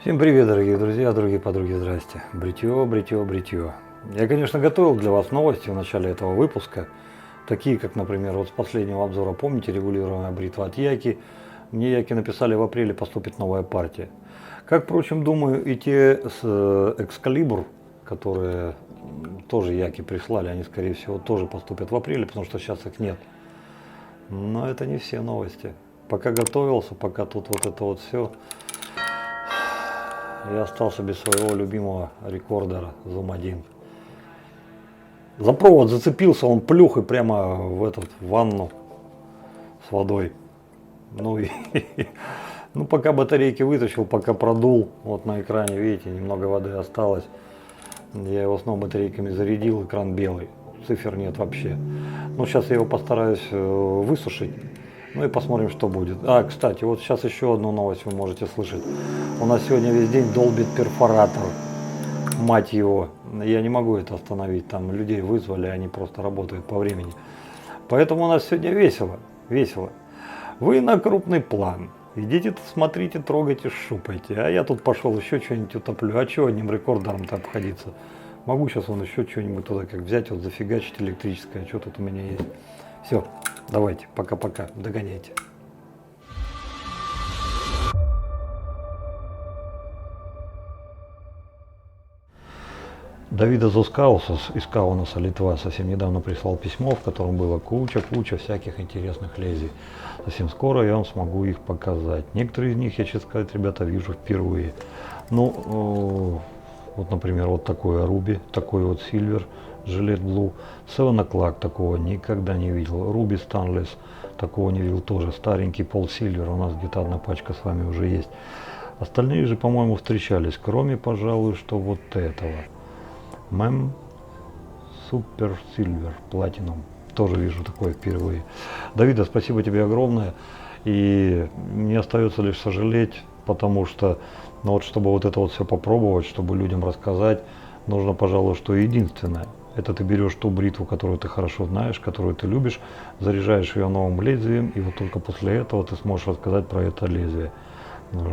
Всем привет, дорогие друзья, дорогие подруги, здрасте. Бритье, бритье, бритье. Я, конечно, готовил для вас новости в начале этого выпуска, такие как, например, вот с последнего обзора, помните, регулируемая бритва от Яки. Мне Яки написали, в апреле поступит новая партия. Как, впрочем, думаю, и те с Excalibur, которые тоже Яки прислали, они, скорее всего, тоже поступят в апреле, потому что сейчас их нет. Но это не все новости. Пока готовился, пока тут вот это вот все, я остался без своего любимого рекордера Zoom 1. За провод зацепился, он плюх и прямо в эту ванну с водой. Ну и ну, пока батарейки вытащил, пока продул, вот на экране, видите, немного воды осталось. Я его снова батарейками зарядил, экран белый, цифр нет вообще. Ну, сейчас я его постараюсь высушить. Ну и посмотрим, что будет. Кстати, вот сейчас еще одну новость вы можете слышать. У нас сегодня весь день долбит перфоратор. Мать его. Я не могу это остановить. Там людей вызвали, они просто работают по времени. Поэтому у нас сегодня весело. Весело. Вы на крупный план. Идите, смотрите, трогайте, шупайте. А я тут пошел еще что-нибудь утоплю. А что одним рекордером-то обходиться? Могу сейчас вон еще что-нибудь туда как взять, вот зафигачить электрическое. Что тут у меня есть? Все. Давайте, пока-пока, догоняйте. Давида Зускаусас из Каунаса, Литва, совсем недавно прислал письмо, в котором было куча всяких интересных лезвий. Совсем скоро я вам смогу их показать. Некоторые из них, я, честно сказать, ребята, вижу впервые. Ну, вот, например, вот такой Руби, такой вот Silver, Gillette Blue, Seven O'Clock, такого никогда не видел. Руби Станлес, такого не видел тоже. Старенький Пол Сильвер, у нас где-то одна пачка с вами уже есть. Остальные же, по-моему, встречались, кроме, пожалуй, что вот этого. Мэм Супер Сильвер, Platinum. Тоже вижу такое впервые. Давида, спасибо тебе огромное. И мне остается лишь сожалеть, потому что, ну вот, чтобы вот это вот все попробовать, чтобы людям рассказать, нужно, пожалуй, что единственное. Это ты берешь ту бритву, которую ты хорошо знаешь, которую ты любишь, заряжаешь ее новым лезвием, и вот только после этого ты сможешь рассказать про это лезвие,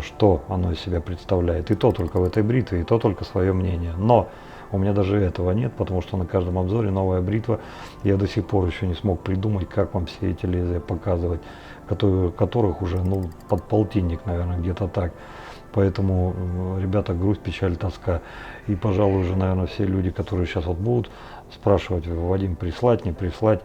что оно из себя представляет. И то только в этой бритве, и то только свое мнение. Но у меня даже этого нет, потому что на каждом обзоре новая бритва. Я до сих пор еще не смог придумать, как вам все эти лезвия показывать, которых уже, ну, под полтинник, наверное, где-то так. Поэтому, ребята, грусть, печаль, тоска. И, пожалуй, уже, наверное, все люди, которые сейчас вот будут спрашивать, Вадим, прислать, не прислать,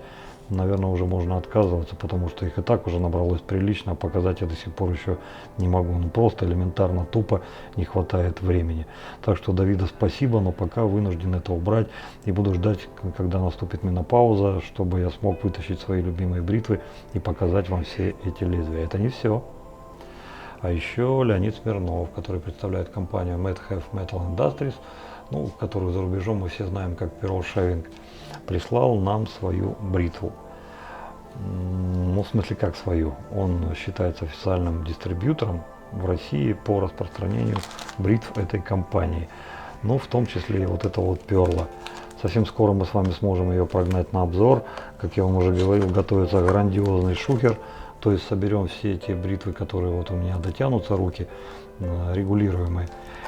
наверное, уже можно отказываться, потому что их и так уже набралось прилично, а показать я до сих пор еще не могу. Ну, просто элементарно, тупо не хватает времени. Так что, Давида, спасибо, но пока вынужден это убрать и буду ждать, когда наступит менопауза, чтобы я смог вытащить свои любимые бритвы и показать вам все эти лезвия. Это не все. А еще Леонид Смирнов, который представляет компанию Medhef Metal Industries, ну, которую за рубежом мы все знаем как Pearl Shaving, прислал нам свою бритву. Ну, в смысле, как свою? Он считается официальным дистрибьютором в России по распространению бритв этой компании. Ну, в том числе и вот это вот Перла. Совсем скоро мы с вами сможем ее прогнать на обзор. Как я вам уже говорил, готовится грандиозный шухер. То есть соберем все эти бритвы, которые вот у меня дотянутся руки, регулируемые.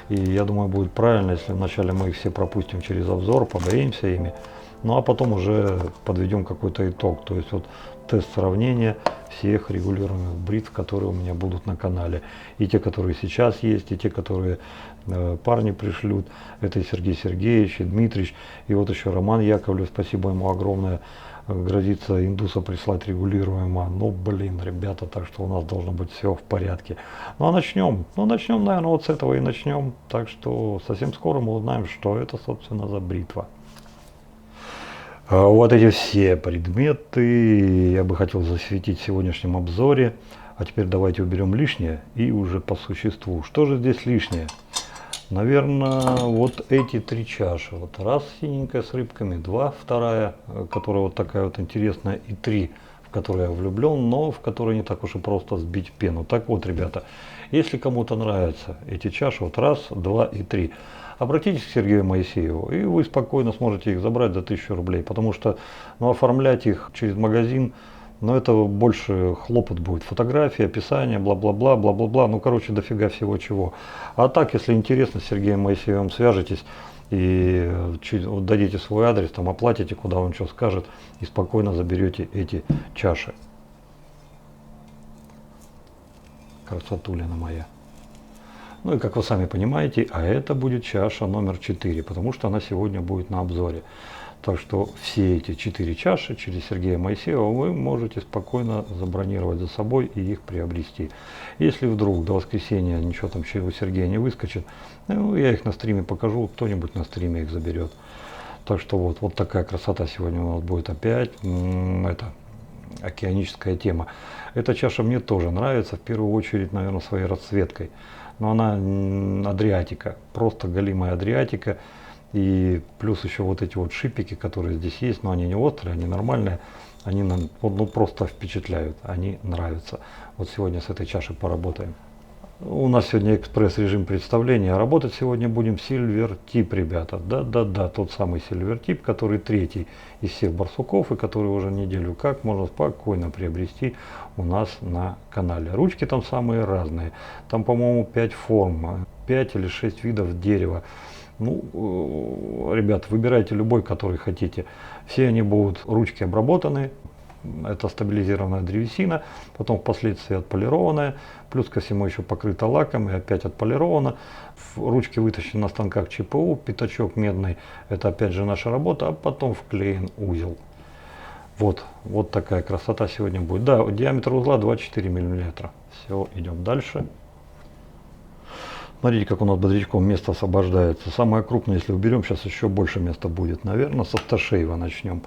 И я думаю, будет правильно, если вначале мы их все пропустим через обзор, поборемся ими. Ну а потом уже подведем какой-то итог. То есть вот тест сравнения всех регулируемых бритв, которые у меня будут на канале. И те, которые сейчас есть, и те, которые парни пришлют. Это и Сергей Сергеевич, и Дмитрич, и вот еще Роман Яковлев, спасибо ему огромное. Грозится индуса прислать регулируемо. Ну, блин, ребята, так что у нас должно быть все в порядке. Ну, а начнем. Ну, начнем, наверное, вот с этого и начнем. Так что совсем скоро мы узнаем, что это, собственно, за бритва. Вот эти все предметы я бы хотел засветить в сегодняшнем обзоре. А теперь давайте уберем лишнее и уже по существу. Что же здесь лишнее? Наверное, вот эти три чаши. Вот раз синенькая с рыбками, два, вторая, которая вот такая вот интересная, и три, в которой я влюблен, но в которой не так уж и просто сбить пену. Так вот, ребята, если кому-то нравятся эти чаши, вот раз, два и три, обратитесь к Сергею Моисееву, и вы спокойно сможете их забрать за 1000 рублей, потому что, ну, оформлять их через магазин, Но это больше хлопот будет. Фотографии, описание, бла-бла-бла, бла-бла-бла. Ну, короче, дофига всего чего. А так, если интересно, с Сергеем Моисеевым свяжетесь и чуть дадите свой адрес, там оплатите, куда он что скажет, и спокойно заберете эти чаши. Красотулина моя. Ну и как вы сами понимаете, а это будет чаша номер 4, потому что она сегодня будет на обзоре. Так что все эти 4 чаши через Сергея Моисеева вы можете спокойно забронировать за собой и их приобрести. Если вдруг до воскресенья ничего там у Сергея не выскочит, ну, я их на стриме покажу, кто-нибудь на стриме их заберет. Так что вот такая красота сегодня у нас будет опять. Это океаническая тема. Эта чаша мне тоже нравится, в первую очередь, наверное, своей расцветкой. Но она Адриатика, просто голимая Адриатика. И плюс еще вот эти вот шипики, которые здесь есть, но они не острые, они нормальные, они ну, просто впечатляют, они нравятся. Вот сегодня с этой чашей поработаем. У нас сегодня экспресс-режим представления, а работать сегодня будем Silver Tip, ребята. Да, тот самый Silver Tip, который третий из всех барсуков и который уже неделю как можно спокойно приобрести у нас на канале. Ручки там самые разные, там, по-моему, 5 форм, 5 или 6 видов дерева. Ну, ребят, выбирайте любой, который хотите. Все они будут ручки обработаны. Это стабилизированная древесина, потом впоследствии отполированная, плюс ко всему еще покрыта лаком и опять отполирована. Ручки вытащены на станках ЧПУ, пятачок медный, это опять же наша работа, а потом вклеен узел. Вот такая красота сегодня будет. Да, диаметр узла 24 мм. Все, идем дальше. Смотрите, как у нас бодрячком место освобождается. Самое крупное, если уберем, сейчас еще больше места будет. Наверное, с автошейва начнем.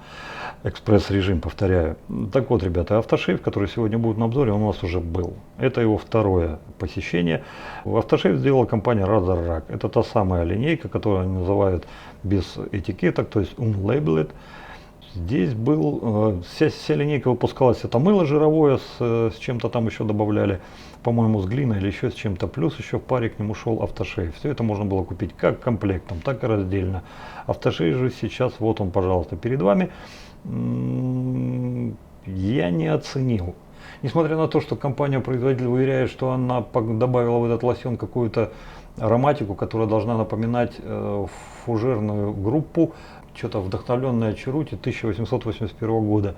Экспресс-режим, повторяю. Так вот, ребята, автошейв, который сегодня будет на обзоре, он у нас уже был. Это его второе посещение. Автошейв сделала компания Razorrak. Это та самая линейка, которую они называют без этикеток, то есть unlabeled. Здесь был, вся линейка выпускалась, это мыло жировое, с чем-то там еще добавляли, по-моему, с глиной или еще с чем-то, плюс еще в паре к нему шел автошейв. Все это можно было купить как комплектом, так и раздельно. Автошейв же сейчас, вот он, пожалуйста, перед вами, я не оценил. Несмотря на то, что компания-производитель уверяет, что она добавила в этот лосьон какую-то ароматику, которая должна напоминать фужерную группу, что-то вдохновленное Черути 1881 года.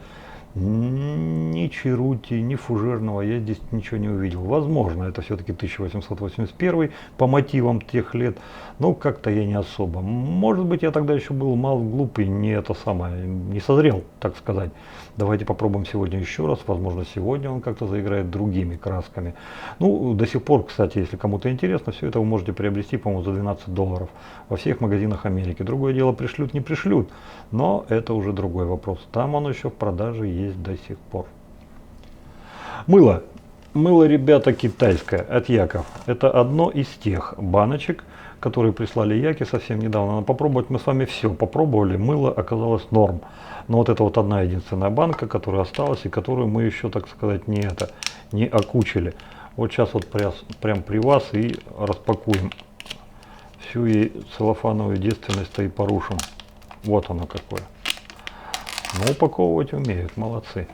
Ни Черути, ни фужерного я здесь ничего не увидел. Возможно, это все-таки 1881 по мотивам тех лет, но как-то я не особо. Может быть, я тогда еще был мал глупый, не созрел, так сказать. Давайте попробуем сегодня еще раз. Возможно, сегодня он как-то заиграет другими красками. Ну, до сих пор, кстати, если кому-то интересно, все это вы можете приобрести, по-моему, за $12 во всех магазинах Америки. Другое дело, пришлют, не пришлют, но это уже другой вопрос. Там оно еще в продаже есть до сих пор. Мыло. Мыло, ребята, китайское от Яков. Это одно из тех баночек, которые прислали Яки совсем недавно. Надо попробовать, мы с вами все попробовали, мыло оказалось норм. Но вот это вот одна единственная банка, которая осталась и которую мы еще, так сказать, не окучили. Вот сейчас вот прям при вас и распакуем. Всю ей целлофановую девственность и порушим. Вот оно какое. Но упаковывать умеют, молодцы.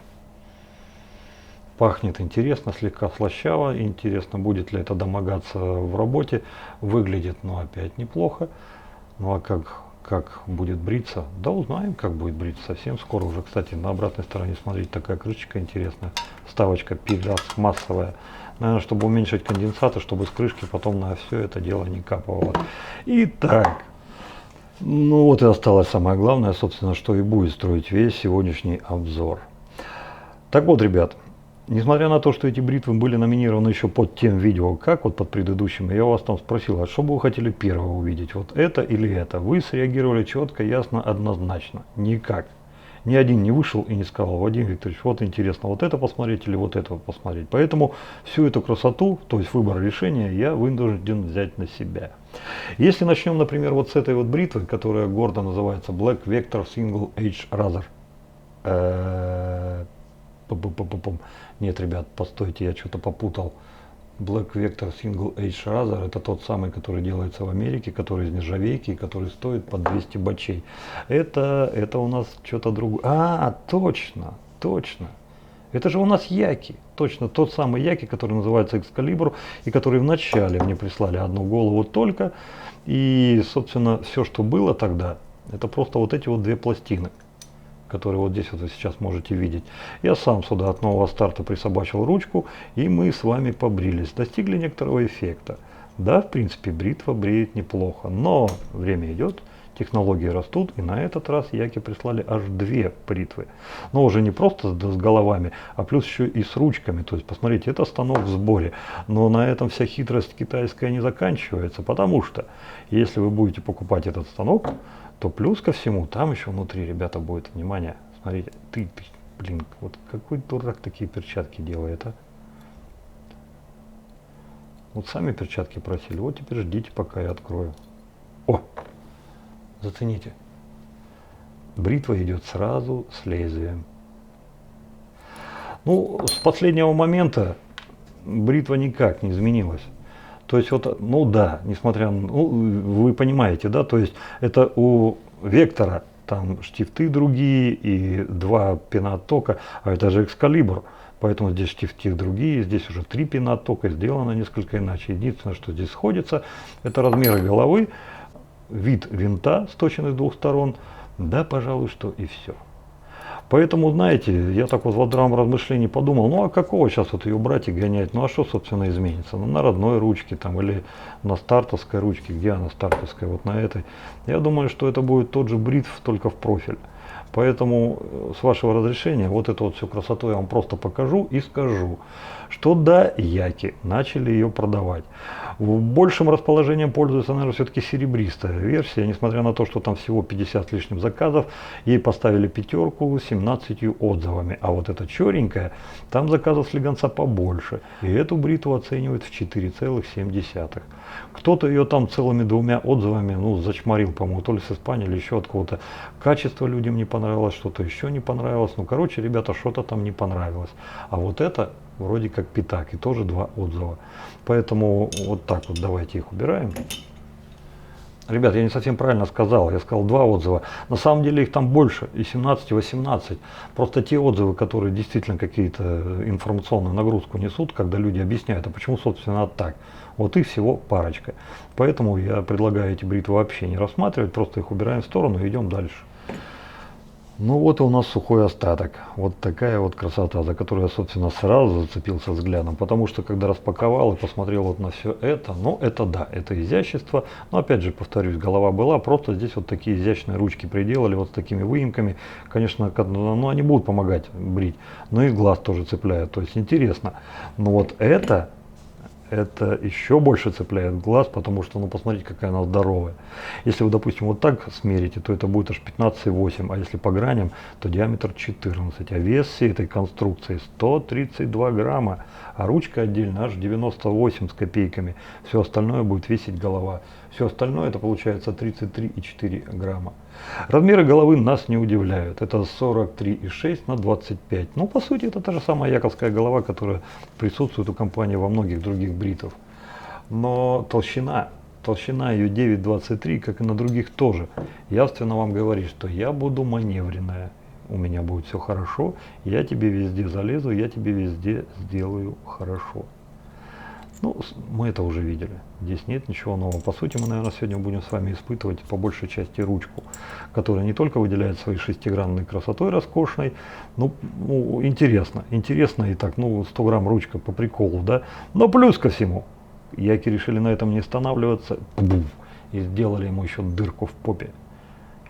Пахнет интересно, слегка слащаво. Интересно, будет ли это домогаться в работе. Выглядит, ну, опять неплохо. Ну, а как будет бриться? Да, узнаем, как будет бриться совсем скоро уже. Кстати, на обратной стороне, смотрите, такая крышечка интересная. Вставочка пластмассовая. Наверное, чтобы уменьшить конденсаты, чтобы с крышки потом на все это дело не капало. Итак. Ну вот и осталось самое главное, собственно, что и будет строить весь сегодняшний обзор. Так вот, ребят, несмотря на то, что эти бритвы были номинированы еще под тем видео, как вот под предыдущим, я вас там спросил, а что бы вы хотели первого увидеть, вот это или это? Вы среагировали четко, ясно, однозначно, никак. Ни один не вышел и не сказал: Вадим Викторович, вот интересно, вот это посмотреть или вот это посмотреть. Поэтому всю эту красоту, то есть выбор решения, я вынужден взять на себя. Если начнем, например, вот с этой вот бритвы, которая гордо называется Black Vector Single Edge Razor. Нет, ребят, постойте, я что-то попутал. Black Vector Single Edge Razor — это тот самый, который делается в Америке, который из нержавейки, который стоит под 200 бачей. Это у нас что-то другое. А, точно. Это же у нас Яки, точно тот самый Яки, который называется Экскалибур, и который вначале мне прислали одну голову только. И, собственно, все, что было тогда, это просто вот эти вот две пластины, которые вот здесь вот вы сейчас можете видеть. Я сам сюда от нового старта присобачил ручку, и мы с вами побрились, достигли некоторого эффекта. Да, в принципе, бритва бреет неплохо, но время идет, технологии растут, и на этот раз Яки прислали аж две бритвы. Но уже не просто с головами, а плюс еще и с ручками. То есть, посмотрите, это станок в сборе. Но на этом вся хитрость китайская не заканчивается, потому что если вы будете покупать этот станок, то плюс ко всему, там еще внутри, ребята, будет, внимание, смотрите, блин, вот какой дурак такие перчатки делает, а? Вот сами перчатки просили, вот теперь ждите, пока я открою. О, зацените, бритва идет сразу с лезвием. Ну, с последнего момента бритва никак не изменилась. То есть вот, ну да, несмотря на, ну, вы понимаете, да, то есть это у Вектора там штифты другие и два пина оттока, а это же Экскалибур, поэтому здесь штифты другие, здесь уже 3 пина оттока, сделано несколько иначе. Единственное, что здесь сходится, это размеры головы, вид винта сточенный с двух сторон, да, пожалуй, что и все. Поэтому, знаете, я так вот в здравом размышлении подумал, ну а какого сейчас вот ее брать и гонять, ну а что, собственно, изменится? Ну, на родной ручке там или на стартовской ручке, где она стартовская, вот на этой. Я думаю, что это будет тот же бритв, только в профиль. Поэтому, с вашего разрешения, вот эту вот всю красоту я вам просто покажу и скажу, что да, Яки начали ее продавать. Большим расположением пользуется, наверное, все-таки серебристая версия, несмотря на то, что там всего 50 с лишним заказов, ей поставили пятерку с 17 отзывами, а вот эта черненькая, там заказов слегонца побольше, и эту бритву оценивают в 4,7. Кто-то ее там целыми 2 отзывами, ну, зачморил, по-моему, то ли с Испании или еще от кого-то. Качество людям не понравилось, что-то еще не понравилось. Ну, короче, ребята, что-то там не понравилось. А вот это вроде как пятак, и тоже 2 отзыва. Поэтому вот так вот давайте их убираем. Ребят, я не совсем правильно сказал, я сказал 2 отзыва. На самом деле их там больше, и 17, и 18. Просто те отзывы, которые действительно какие-то информационную нагрузку несут, когда люди объясняют, а почему, собственно, так. Вот их всего парочка. Поэтому я предлагаю эти бритвы вообще не рассматривать, просто их убираем в сторону и идем дальше. Ну вот и у нас сухой остаток. Вот такая вот красота, за которую я, собственно, сразу зацепился взглядом. Потому что, когда распаковал и посмотрел вот на все это, ну это да, это изящество. Но опять же, повторюсь, голова была, просто здесь вот такие изящные ручки приделали, вот с такими выемками. Конечно, ну, они будут помогать брить, но и глаз тоже цепляют. То есть интересно. Но вот это еще больше цепляет глаз, потому что, ну, посмотрите, какая она здоровая. Если вы, допустим, вот так смерите, то это будет аж 15,8, а если по граням, то диаметр 14, а вес всей этой конструкции 132 грамма, а ручка отдельно аж 98 с копейками. Все остальное будет весить голова. Все остальное это получается 33,4 грамма. Размеры головы нас не удивляют. Это 43,6 на 25. Ну, по сути, это та же самая яковская голова, которая присутствует у компании во многих других бритов. Но толщина ее 9,23, как и на других тоже, явственно вам говорит, что я буду маневренная. У меня будет все хорошо, я тебе везде залезу, я тебе везде сделаю хорошо. Ну, мы это уже видели. Здесь нет ничего нового. По сути, мы, наверное, сегодня будем с вами испытывать по большей части ручку, которая не только выделяет своей шестигранной красотой роскошной, ну интересно и так, ну, 100 грамм ручка по приколу, да, но плюс ко всему, Яки решили на этом не останавливаться, и сделали ему еще дырку в попе.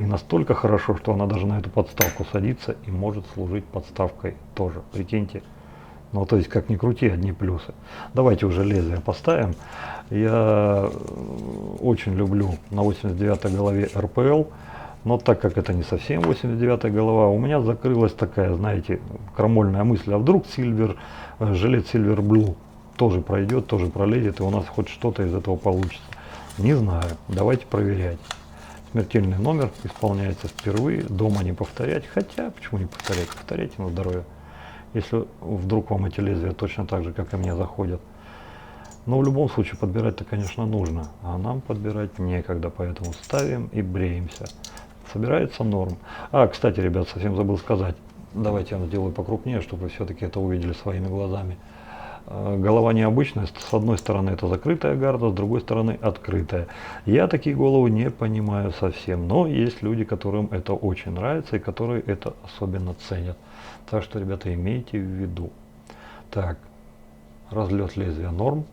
И настолько хорошо, что она даже на эту подставку садится и может служить подставкой тоже, прикиньте. Ну, то есть, как ни крути, одни плюсы. Давайте уже лезвие поставим. Я очень люблю на 89-й голове РПЛ, но так как это не совсем 89-я голова, у меня закрылась такая, знаете, крамольная мысль, а вдруг жилет Silver Blue тоже пройдет, тоже пролезет, и у нас хоть что-то из этого получится. Не знаю, давайте проверять. Смертельный номер исполняется впервые, дома не повторять, хотя, почему не повторять, повторяйте на здоровье. Если вдруг вам эти лезвия точно так же, как и мне, заходят. Но в любом случае подбирать-то, конечно, нужно, а нам подбирать некогда, поэтому ставим и бреемся. Собирается норм. А, кстати, ребят, совсем забыл сказать, Давайте я вам сделаю покрупнее, чтобы вы все-таки это увидели своими глазами. Голова необычная, с одной стороны это закрытая гарда, с другой стороны открытая. Я такие головы не понимаю совсем, но есть люди, которым это очень нравится и которые это особенно ценят. Так что, ребята, имейте в виду. Так, разлет лезвия норм.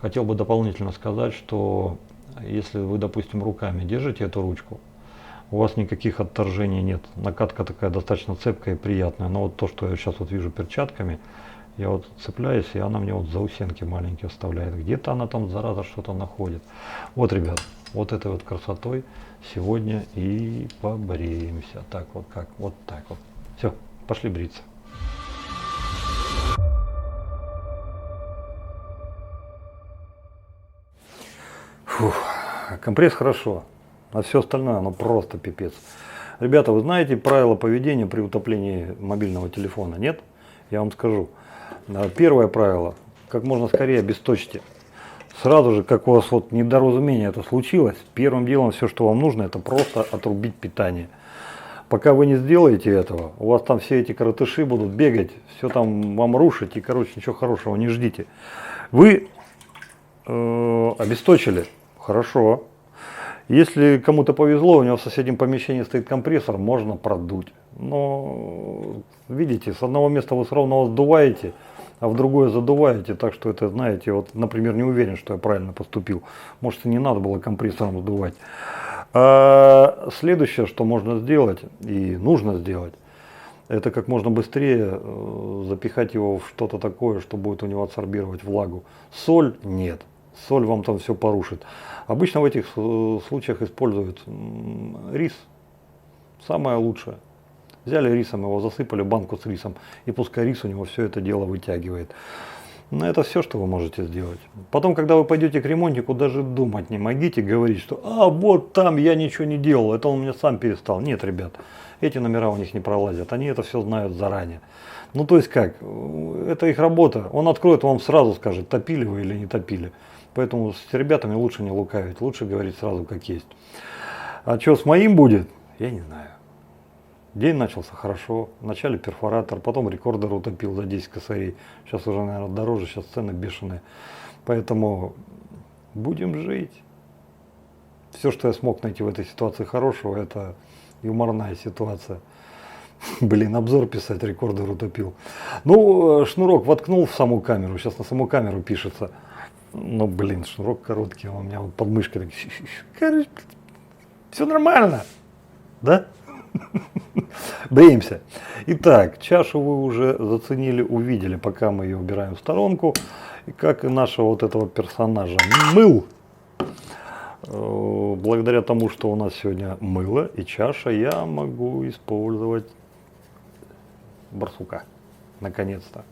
Хотел бы дополнительно сказать, что если вы, допустим, руками держите эту ручку, у вас никаких отторжений нет. Накатка такая достаточно цепкая и приятная. Но вот то, что я сейчас вот вижу перчатками, я вот цепляюсь, и она мне вот заусенки маленькие вставляет. Где-то она там, зараза, что-то находит. Вот, ребят, вот этой вот красотой сегодня и побреемся. Так вот, как вот так вот. Все, пошли бриться. Фух, компресс хорошо, а все остальное, оно просто пипец. Ребята, вы знаете правила поведения при утоплении мобильного телефона? Нет? Я вам скажу. Первое правило, как можно скорее обесточьте. Сразу же, как у вас вот недоразумение это случилось, первым делом все, что вам нужно, это просто отрубить питание. Пока вы не сделаете этого, у вас там все эти коротыши будут бегать, все там вам рушить, и, короче, ничего хорошего не ждите. Вы обесточили. Хорошо. Если кому-то повезло, у него в соседнем помещении стоит компрессор, можно продуть. Но, видите, с одного места вы все равно сдуваете, а в другое задуваете. Так что это, знаете, вот, например, не уверен, что я правильно поступил. Может, и не надо было компрессором сдувать. А следующее, что можно сделать и нужно сделать, это как можно быстрее запихать его в что-то такое, что будет у него адсорбировать влагу. Соль нет. Соль вам там все порушит. Обычно в этих случаях используют рис. Самое лучшее. Взяли рисом, его засыпали, банку с рисом, и пускай рис у него все это дело вытягивает. Но это все, что вы можете сделать. Потом, когда вы пойдете к ремонтнику, даже думать не могите, говорить, что вот там я ничего не делал, это он мне сам перестал. Нет, ребят, эти номера у них не пролазят, они это все знают заранее. Ну, то есть как, это их работа, он откроет, вам сразу скажет, топили вы или не топили. Поэтому с ребятами лучше не лукавить, лучше говорить сразу как есть. А что с моим будет, я не знаю. День начался хорошо, вначале перфоратор, потом рекордер утопил за 10 косарей. Сейчас уже, наверное, дороже, сейчас цены бешеные. Поэтому будем жить. Все, что я смог найти в этой ситуации хорошего, это юморная ситуация. Блин, обзор писать, рекордер утопил. Ну, шнурок воткнул в саму камеру, сейчас на саму камеру пишется. Ну, блин, шнурок короткий, он у меня вот под мышкой. Короче, все нормально, да? Бреемся. Итак, чашу вы уже заценили, увидели, пока мы ее убираем в сторонку. И как и нашего вот этого персонажа мыл. Благодаря тому, что у нас сегодня мыло и чаша, я могу использовать барсука. Наконец-то.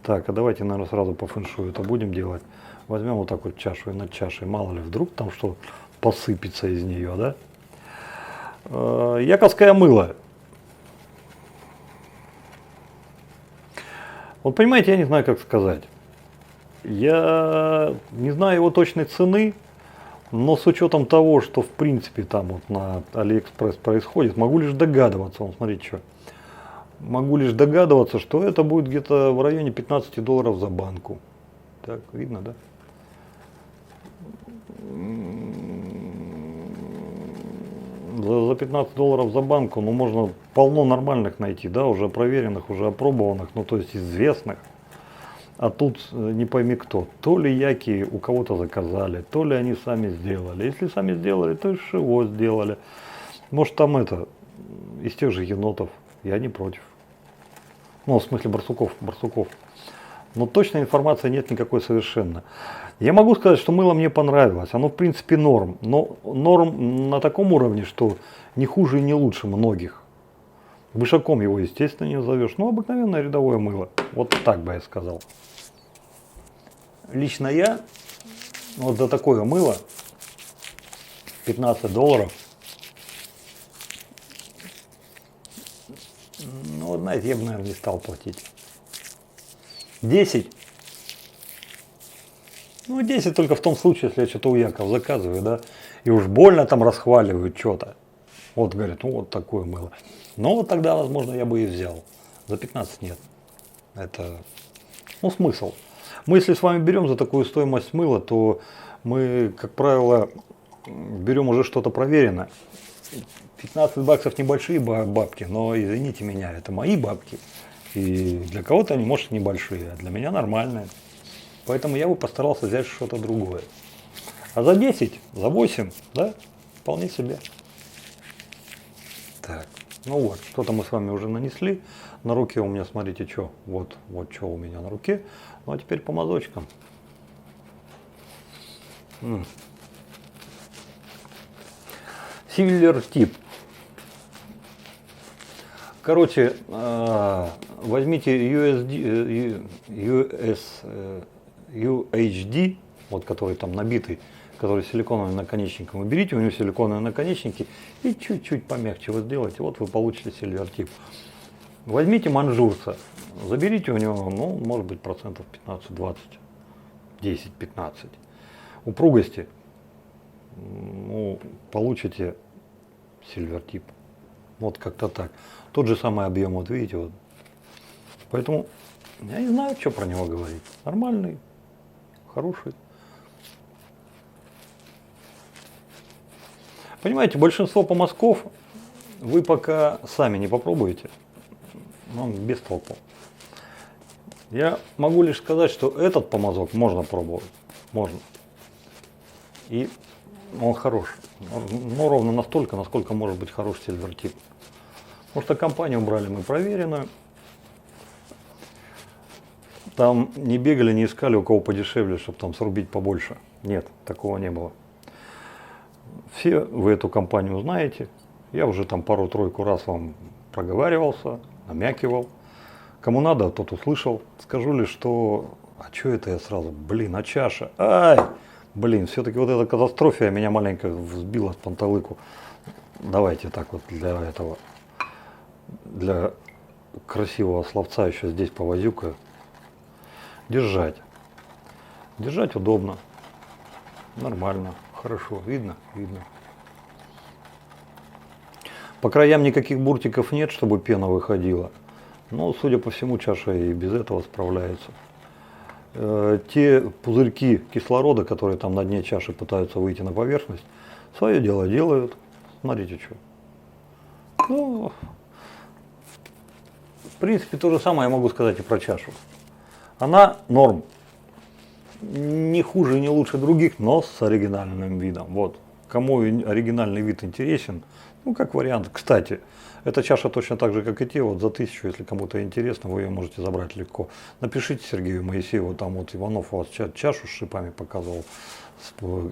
Так, а давайте, наверное, сразу по фэншую это будем делать. Возьмем вот так вот чашу и над чашей. Мало ли, вдруг там что посыпется из нее, да? Яковское мыло. Вот понимаете, я не знаю, как сказать. Я не знаю его точной цены, но с учетом того, что в принципе там вот на Алиэкспресс происходит, могу лишь догадываться. Вот смотрите, что. Могу лишь догадываться, что это будет где-то в районе $15 за банку. Так, видно, да? За $15 за банку, ну, можно полно нормальных найти, да, уже проверенных, уже опробованных, ну, то есть известных. А тут не пойми кто. То ли яки у кого-то заказали, то ли они сами сделали. Если сами сделали, то из чего сделали. Может, там это, из тех же енотов, я не против. Ну, в смысле барсуков. Но точной информации нет никакой совершенно. Я могу сказать, что мыло мне понравилось. Оно в принципе норм. Но норм на таком уровне, что не хуже и не лучше многих. Вышаком его, естественно, не назовешь. Но обыкновенное рядовое мыло. Вот так бы я сказал. Лично я вот за такое мыло $15. Ну, знаете, я бы, наверное, не стал платить. 10. Ну, 10 только в том случае, если я что-то у Яков заказываю, да, и уж больно там расхваливают что-то. Вот, говорят, ну вот такое мыло. Но вот тогда, возможно, я бы и взял. За 15 нет. Это, ну, смысл. Мы, если с вами берем за такую стоимость мыла, то мы, как правило, берем уже что-то проверенное. 15 баксов небольшие бабки, но извините меня, это мои бабки. И для кого-то они, может, небольшие, а для меня нормальные. Поэтому я бы постарался взять что-то другое. А за 10, за 8, да, вполне себе. Так, ну вот, что-то мы с вами уже нанесли. На руке у меня, смотрите, что. Вот что у меня на руке. Ну а теперь по мазочкам. Silver Tip. Короче, возьмите UHD, вот который там набитый, который с силиконовым наконечником. Вы берите у него силиконовые наконечники и чуть-чуть помягче вы сделаете. Вот вы получите Silver Tip. Возьмите манжурца, заберите у него, ну, может быть, процентов 15-20, 10-15 упругости. Ну, получите Silver Tip. Вот как-то так. Тот же самый объем, вот видите, вот. Поэтому я не знаю, что про него говорить. Нормальный, хороший. Понимаете, большинство помазков вы пока сами не попробуете, он без толку. Я могу лишь сказать, что этот помазок можно пробовать. Можно. И он хорош. Но ровно настолько, насколько может быть хорош Silver Tip. Потому что компанию брали мы проверенную. Там не бегали, не искали, у кого подешевле, чтобы там срубить побольше. Нет, такого не было. Все вы эту компанию знаете. Я уже там пару-тройку раз вам проговаривался, намякивал. Кому надо, тот услышал. Скажу лишь, что... А что это я сразу? Блин, а чаша? Ай! Блин, все-таки вот эта катастрофия меня маленько взбила с панталыку. Давайте так вот для этого... Для красивого словца еще здесь повозюкаю. Держать. Держать удобно. Нормально. Хорошо. Видно? Видно. По краям никаких буртиков нет, чтобы пена выходила. Но, судя по всему, чаша и без этого справляется. Те пузырьки кислорода, которые там на дне чаши пытаются выйти на поверхность, свое дело делают. Смотрите, что. Ну, в принципе, то же самое я могу сказать и про чашу. Она норм. Не хуже и не лучше других, но с оригинальным видом. Вот. Кому оригинальный вид интересен, ну, как вариант. Кстати, эта чаша точно так же, как и те, вот за 1000, если кому-то интересно, вы ее можете забрать легко. Напишите Сергею Моисееву, там вот Иванов у вас чашу с шипами показывал,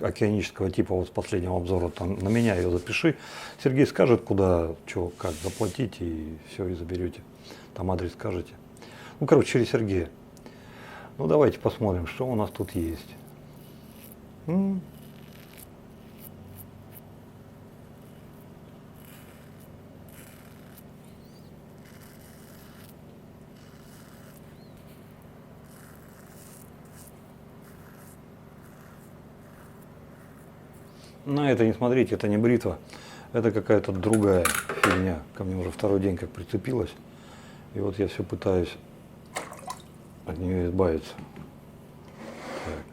океанического типа, вот с последнего обзора, там на меня ее запиши. Сергей скажет, куда, что, как заплатить, и все, и заберете. Там адрес скажете. Ну, короче, через Сергея. Ну, давайте посмотрим, что у нас тут есть. На это не смотрите, это не бритва. Это какая-то другая фигня. Ко мне уже второй день как прицепилась. И вот я все пытаюсь от нее избавиться. Так.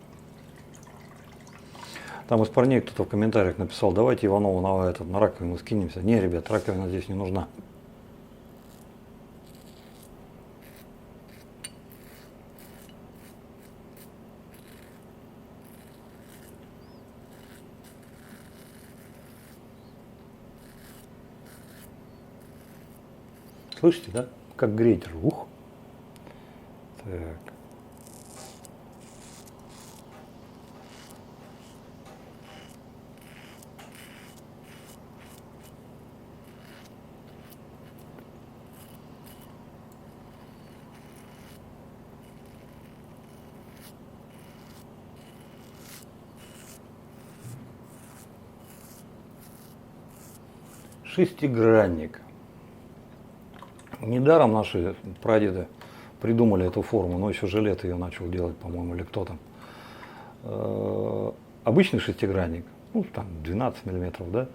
Там из парней кто-то в комментариях написал, давайте Иванову на раковину скинемся. Не, ребят, раковина здесь не нужна. Слышите, да? Как греет. Ух. Так. Шестигранник. Недаром наши прадеды придумали эту форму, но еще Жилет ее начал делать, по-моему, или кто там. обычный шестигранник, ну там 12 миллиметров, да,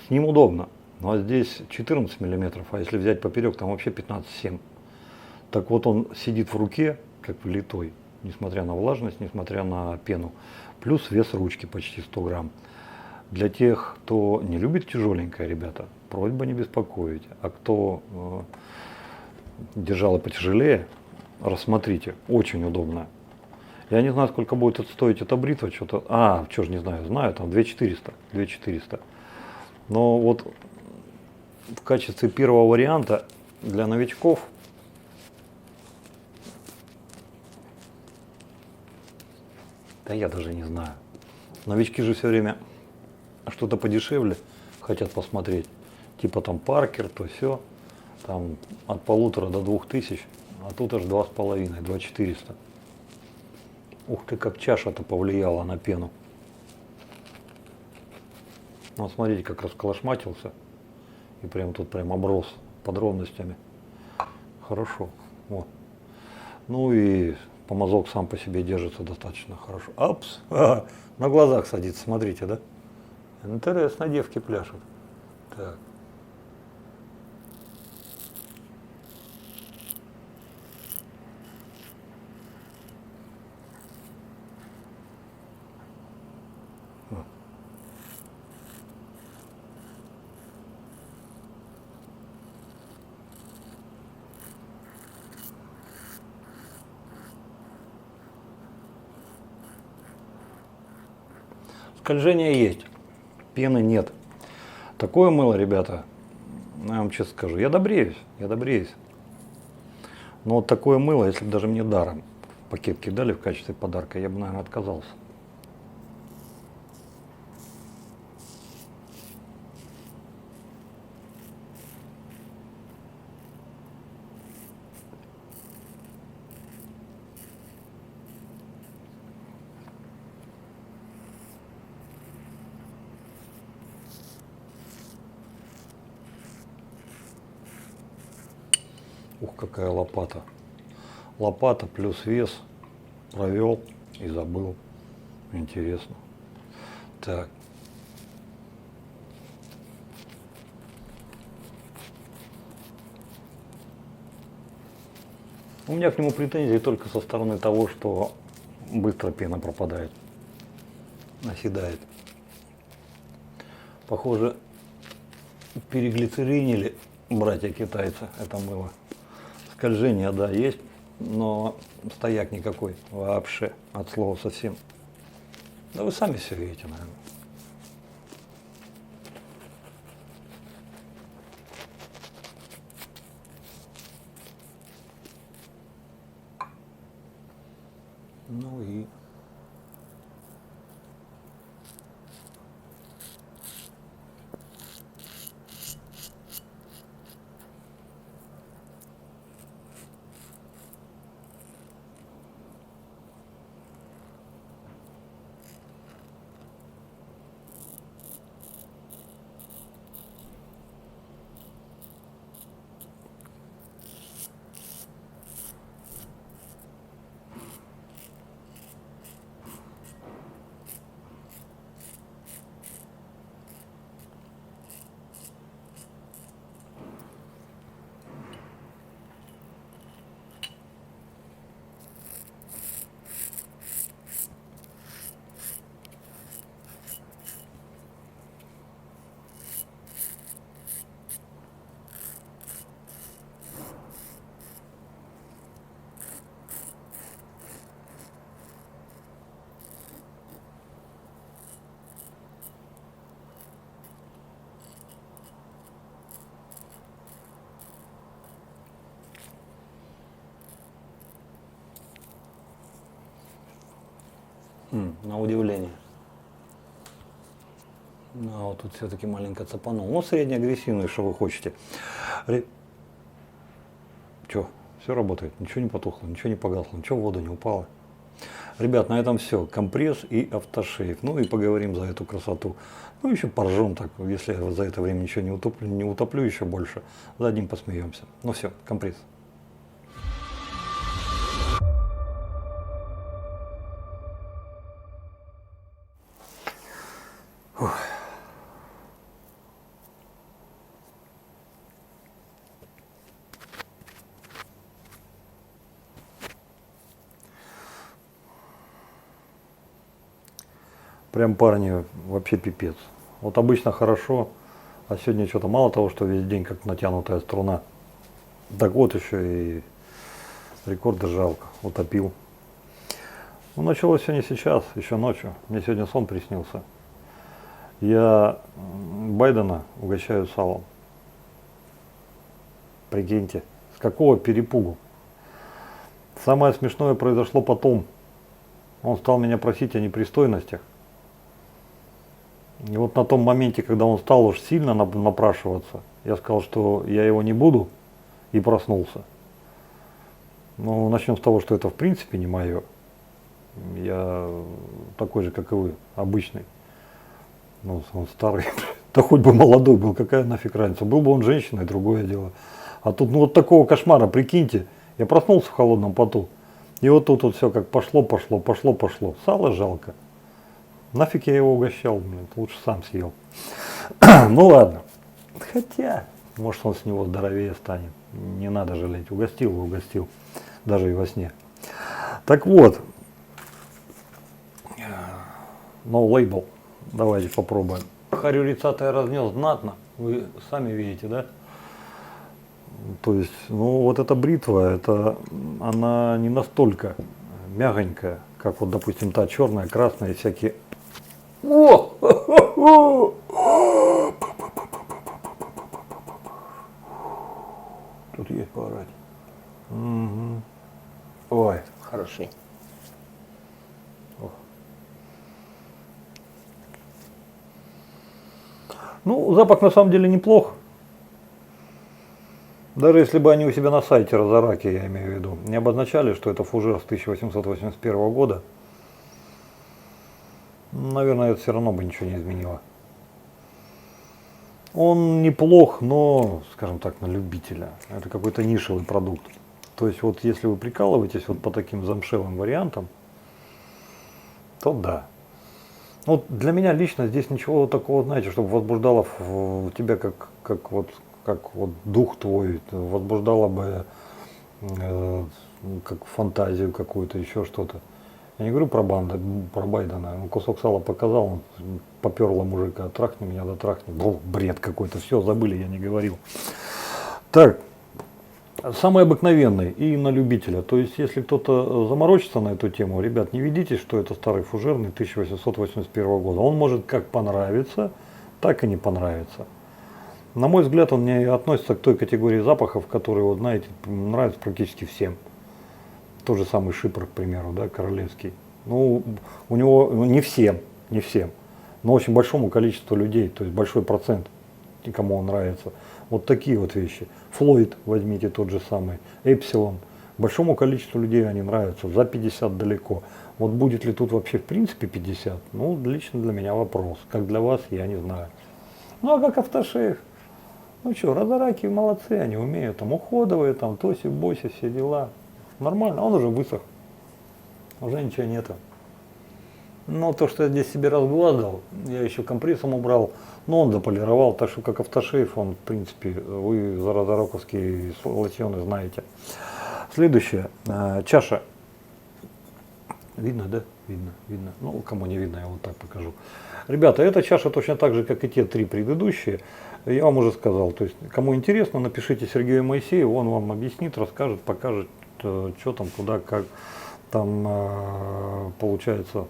с ним удобно. Ну а здесь 14 миллиметров, а если взять поперек, там вообще 15,7. Так вот он сидит в руке, как влитой, несмотря на влажность, несмотря на пену. Плюс вес ручки почти 100 грамм. Для тех, кто не любит тяжеленькое, ребята, просьба не беспокоить. А кто держал и потяжелее, рассмотрите, очень удобно. Я не знаю, сколько будет стоить эта бритва, что-то, что ж не знаю, там 2400. Но вот в качестве первого варианта для новичков, да я даже не знаю. Новички же все время что-то подешевле хотят посмотреть. Типа там Паркер, то все. Там от 1500 до 2000, а тут аж 2,5, 2400. Ух ты, как чаша-то повлияла на пену. Ну, смотрите, как расколошматился. И прям тут прям оброс подробностями. Хорошо. Вот. Ну и помазок сам по себе держится достаточно хорошо. Апс! На глазах садится, смотрите, да? Интересно, девки пляшут. Так. Скольжение есть, пены нет. Такое мыло, ребята, я вам честно скажу, я добреюсь. Но вот такое мыло, если бы даже мне даром в пакетке дали в качестве подарка, я бы, наверное, отказался. Ух, какая лопата. Лопата плюс вес. Провел и забыл. Интересно. Так. У меня к нему претензии только со стороны того, что быстро пена пропадает. Оседает. Похоже, переглицеринили братья китайцы это мыло. Скольжение, да, есть, но стояк никакой вообще, от слова совсем. Да вы сами все видите, наверное. Ну и... На удивление. А вот тут все-таки маленько цапанул. Ну, среднеагрессивный, что вы хотите. Че, все работает, ничего не потухло, ничего не погасло, ничего в воду не упало. Ребят, на этом все. Компресс и автошейв. Ну и поговорим за эту красоту. Ну еще поржем так, если я за это время ничего не утоплю еще больше. За одним посмеемся. Ну все, компресс. Прям, парни, вообще пипец. Вот обычно хорошо, а сегодня что-то мало того, что весь день как натянутая струна. Так вот еще и рекорды жалко, утопил. Ну, началось все не сейчас, еще ночью. Мне сегодня сон приснился. Я Байдена угощаю салом. Прикиньте, с какого перепугу. Самое смешное произошло потом. Он стал меня просить о непристойностях. И вот на том моменте, когда он стал уж сильно напрашиваться, я сказал, что я его не буду, и проснулся. Ну, начнем с того, что это в принципе не мое. Я такой же, как и вы, обычный. Ну, он старый. Да хоть бы молодой был, какая нафиг разница. Был бы он женщиной, другое дело. А тут, ну, вот такого кошмара, прикиньте. Я проснулся в холодном поту. И вот тут вот все как пошло. Сало жалко. Нафиг я его угощал, блин, лучше сам съел. Ну ладно. Хотя, может, он с него здоровее станет. Не надо жалеть. Угостил. Даже и во сне. Так вот. No label. Давайте попробуем. Харю рецата я разнес знатно. Вы сами видите, да? То есть, ну вот эта бритва, она не настолько мягонькая, как вот, допустим, та черная, красная, всякие. О! Тут есть поорать. Угу. Ой, хороший. Ну, запах на самом деле неплох. Даже если бы они у себя на сайте Розараки, я имею в виду, не обозначали, что это фужер с 1881 года, наверное, это все равно бы ничего не изменило. Он неплох, но, скажем так, на любителя. Это какой-то нишевый продукт. То есть вот если вы прикалываетесь вот по таким замшелым вариантам, то да. Вот для меня лично здесь ничего такого, знаете, чтобы возбуждало в тебя как вот дух твой, возбуждало бы как фантазию какую-то, еще что-то. Я не говорю про Байдена, он кусок сала показал, он поперло мужика, трахни меня, да трахни. Был бред какой-то, все, забыли, я не говорил. Так, самый обыкновенный и на любителя. То есть, если кто-то заморочится на эту тему, ребят, не ведитесь, что это старый фужерный 1881 года. Он может как понравиться, так и не понравиться. На мой взгляд, он не относится к той категории запахов, которые, вот, знаете, нравятся практически всем. Тот же самый шипр, к примеру, да, королевский. Ну, у него, не всем, но очень большому количеству людей, то есть большой процент, кому он нравится. Вот такие вот вещи. Флойд возьмите тот же самый, Эпсилон. Большому количеству людей они нравятся, за 50 далеко. Вот будет ли тут вообще в принципе 50? Ну, лично для меня вопрос. Как для вас, я не знаю. Ну, а как автошейх? Ну что, Розараки молодцы, они умеют, там уходовые, там тоси-боси, все дела. Нормально, он уже высох, уже ничего нету. Но то, что я здесь себе разгладил, я еще компрессом убрал, но он дополировал, так что как автошейф, он, в принципе, вы за розараковские лосьоны знаете. Следующее, чаша. Видно, да? Видно. Ну, кому не видно, я вот так покажу. Ребята, эта чаша точно так же, как и те три предыдущие. Я вам уже сказал, то есть, кому интересно, напишите Сергею Моисееву, он вам объяснит, расскажет, покажет, что там, куда, как. Там получается,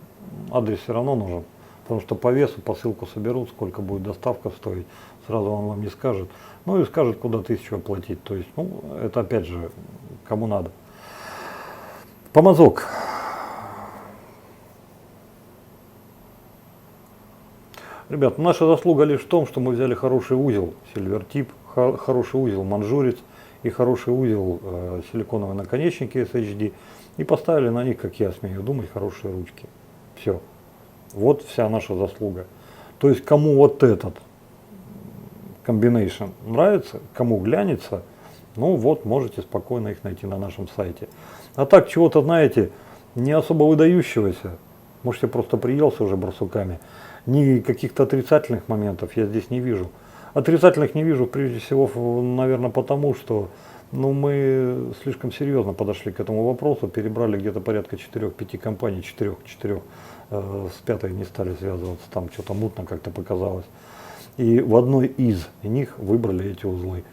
адрес все равно нужен, потому что по весу посылку соберут, сколько будет доставка стоить, сразу он вам не скажет. Ну и скажет, куда 1000 оплатить. То есть, ну, это опять же, кому надо. Помазок. Ребят, наша заслуга лишь в том, что мы взяли хороший узел Silvertip, хороший узел манжурец и хороший узел силиконовые наконечники SHD и поставили на них, как я смею думать, хорошие ручки. Все. Вот вся наша заслуга. То есть кому вот этот комбинейшн нравится, кому глянется, ну вот можете спокойно их найти на нашем сайте. А так чего-то, знаете, не особо выдающегося, может я просто приелся уже барсуками, Ни каких-то отрицательных моментов я здесь не вижу. Отрицательных не вижу прежде всего, наверное, потому что мы слишком серьезно подошли к этому вопросу, перебрали где-то порядка 4-5 компаний, 4 с пятой не стали связываться, там что-то мутно как-то показалось. И в одной из них выбрали эти узлы.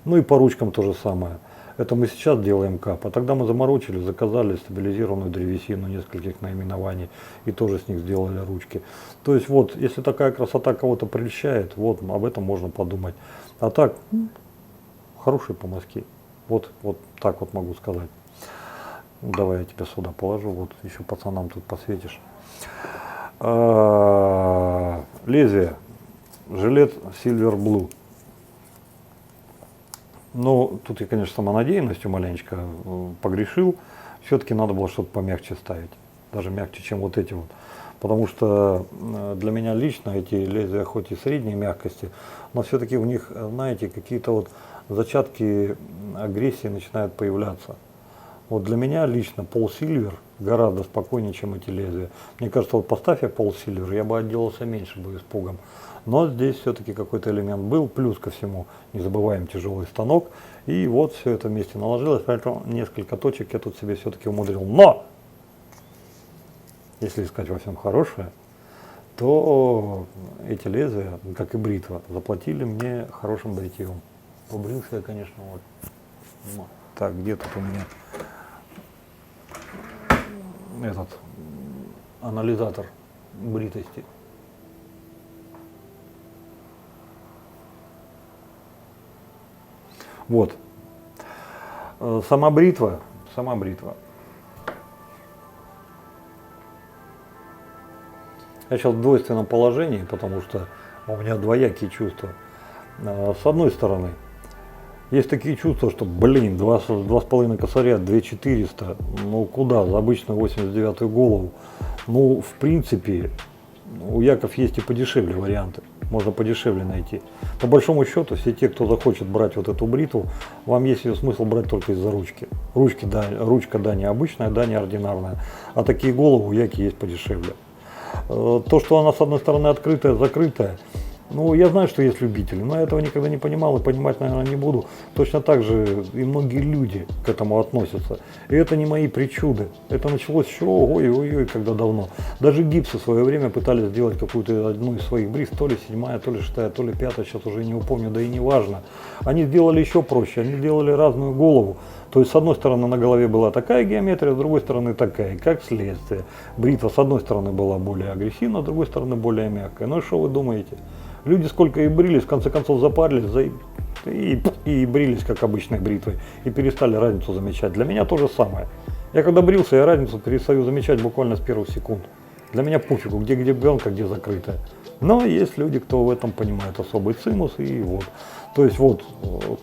Ну и по ручкам то же самое. Это мы сейчас делаем кап, а тогда мы заморочили, заказали стабилизированную древесину нескольких наименований и тоже с них сделали ручки. То есть вот, если такая красота кого-то прельщает, вот об этом можно подумать. А так, хорошие помазки. Вот так вот могу сказать. Давай я тебя сюда положу, вот еще пацанам тут посветишь. Лезвие. Жилет Silver Blue. Ну, тут я, конечно, самонадеянностью маленечко погрешил. Все-таки надо было что-то помягче ставить. Даже мягче, чем вот эти вот. Потому что для меня лично эти лезвия хоть и средней мягкости, но все-таки у них, знаете, какие-то вот зачатки агрессии начинают появляться. Вот для меня лично Paul Silver гораздо спокойнее, чем эти лезвия. Мне кажется, вот поставь я Paul Silver, я бы отделался меньше бы испугом. Но здесь все-таки какой-то элемент был, плюс ко всему, не забываем, тяжелый станок. И вот все это вместе наложилось, поэтому несколько точек я тут себе все-таки умудрил. Но, если искать во всем хорошее, то эти лезвия, как и бритва, заплатили мне хорошим бритьем. Побрился я, конечно, вот. Так, где тут у меня этот анализатор бритости? Вот. Сама бритва. Я сейчас в двойственном положении, потому что у меня двоякие чувства. С одной стороны, есть такие чувства, что, блин, 2,5 косаря, 2400, ну куда, за обычную 89-ю голову. Ну, в принципе, у Яков есть и подешевле варианты, можно подешевле найти. По большому счету, все те, кто захочет брать вот эту бритву, вам есть ее смысл брать только из-за ручки. Ручка, да, не обычная, да, не ординарная, а такие головы у Яки есть подешевле. То, что она с одной стороны открытая, закрытая, ну, я знаю, что есть любители, но я этого никогда не понимал и понимать, наверное, не буду. Точно так же и многие люди к этому относятся. И это не мои причуды. Это началось еще ой-ой-ой, когда давно. Даже гипсы в свое время пытались сделать какую-то одну из своих бриз, то ли 7-я, то ли 6-я, то ли 5-я, сейчас уже не упомню, да и не важно. Они сделали еще проще, они сделали разную голову. То есть, с одной стороны, на голове была такая геометрия, с другой стороны такая. И как следствие, бритва с одной стороны была более агрессивна, с другой стороны более мягкая. Ну и что вы думаете? Люди сколько и брились, в конце концов запарились и брились как обычной бритвой. И перестали разницу замечать. Для меня то же самое. Я когда брился, я разницу перестаю замечать буквально с первых секунд. Для меня пофигу, где гребенка, где закрытая. Но есть люди, кто в этом понимает особый цимус, и вот. То есть вот,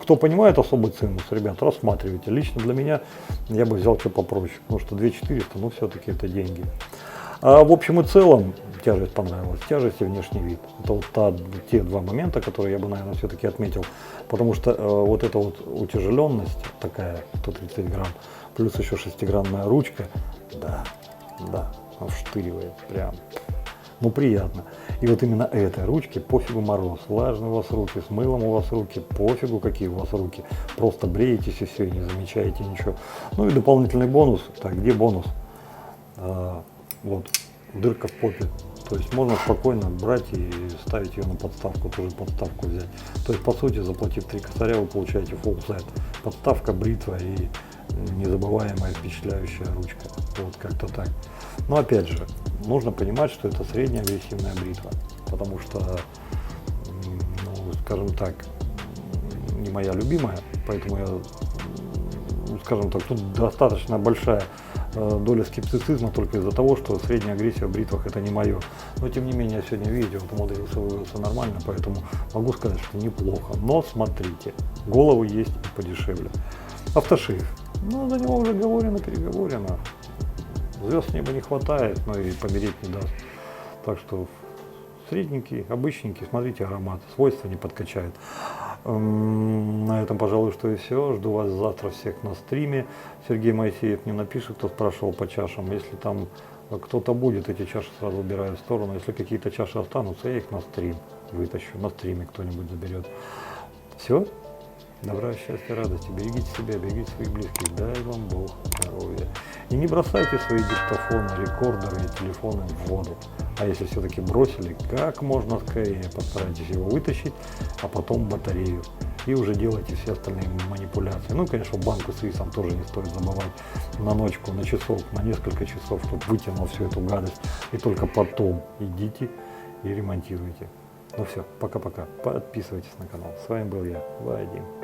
кто понимает особый цимус, ребят, рассматривайте. Лично для меня я бы взял что попроще, потому что 2400, ну все-таки это деньги. А в общем и целом тяжесть понравилась, тяжесть и внешний вид. Это вот те два момента, которые я бы, наверное, все-таки отметил. Потому что вот эта вот утяжеленность, такая 130 грамм, плюс еще 6-гранная ручка, да, вштыривает прям. Ну приятно. И вот именно этой ручке пофигу мороз, влажные у вас руки, с мылом у вас руки, пофигу какие у вас руки. Просто бреетесь и все, и не замечаете ничего. Ну и дополнительный бонус. Так, где бонус? Вот, дырка в попе. То есть можно спокойно брать и ставить ее на подставку, тоже подставку взять. То есть по сути, заплатив 3 косаря, вы получаете full set. Подставка, бритва и незабываемая впечатляющая ручка. Вот как-то так. Но опять же, нужно понимать, что это средняя агрессивная бритва. Потому что, ну, скажем так, не моя любимая, поэтому я, скажем так, тут достаточно большая доля скептицизма только из-за того, что средняя агрессия в бритвах это не мое. Но тем не менее, сегодня видите, вот умудрился вывести нормально, поэтому могу сказать, что неплохо. Но смотрите, головы есть и подешевле. Автошейв. Ну, за него уже переговорено. Звезд неба не хватает, но и помереть не даст. Так что средненький, обычненький, смотрите аромат, свойства не подкачает. На этом, пожалуй, что и все. Жду вас завтра всех на стриме. Сергей Моисеев мне напишет, кто спрашивал по чашам. Если там А кто-то будет, эти чаши сразу убираю в сторону. Если какие-то чаши останутся, я их на стрим вытащу. На стриме кто-нибудь заберет. Все. Добра, счастья, радости. Берегите себя, берегите своих близких. Дай вам Бог здоровья. И не бросайте свои диктофоны, рекордеры и телефоны в воду. А если все-таки бросили, как можно скорее постарайтесь его вытащить, а потом батарею. И уже делайте все остальные манипуляции. Ну, конечно, банку с рисом тоже не стоит забывать на ночку, на часов, на несколько часов, чтобы вытянул всю эту гадость. И только потом идите и ремонтируйте. Ну все, пока-пока. Подписывайтесь на канал. С вами был я, Вадим.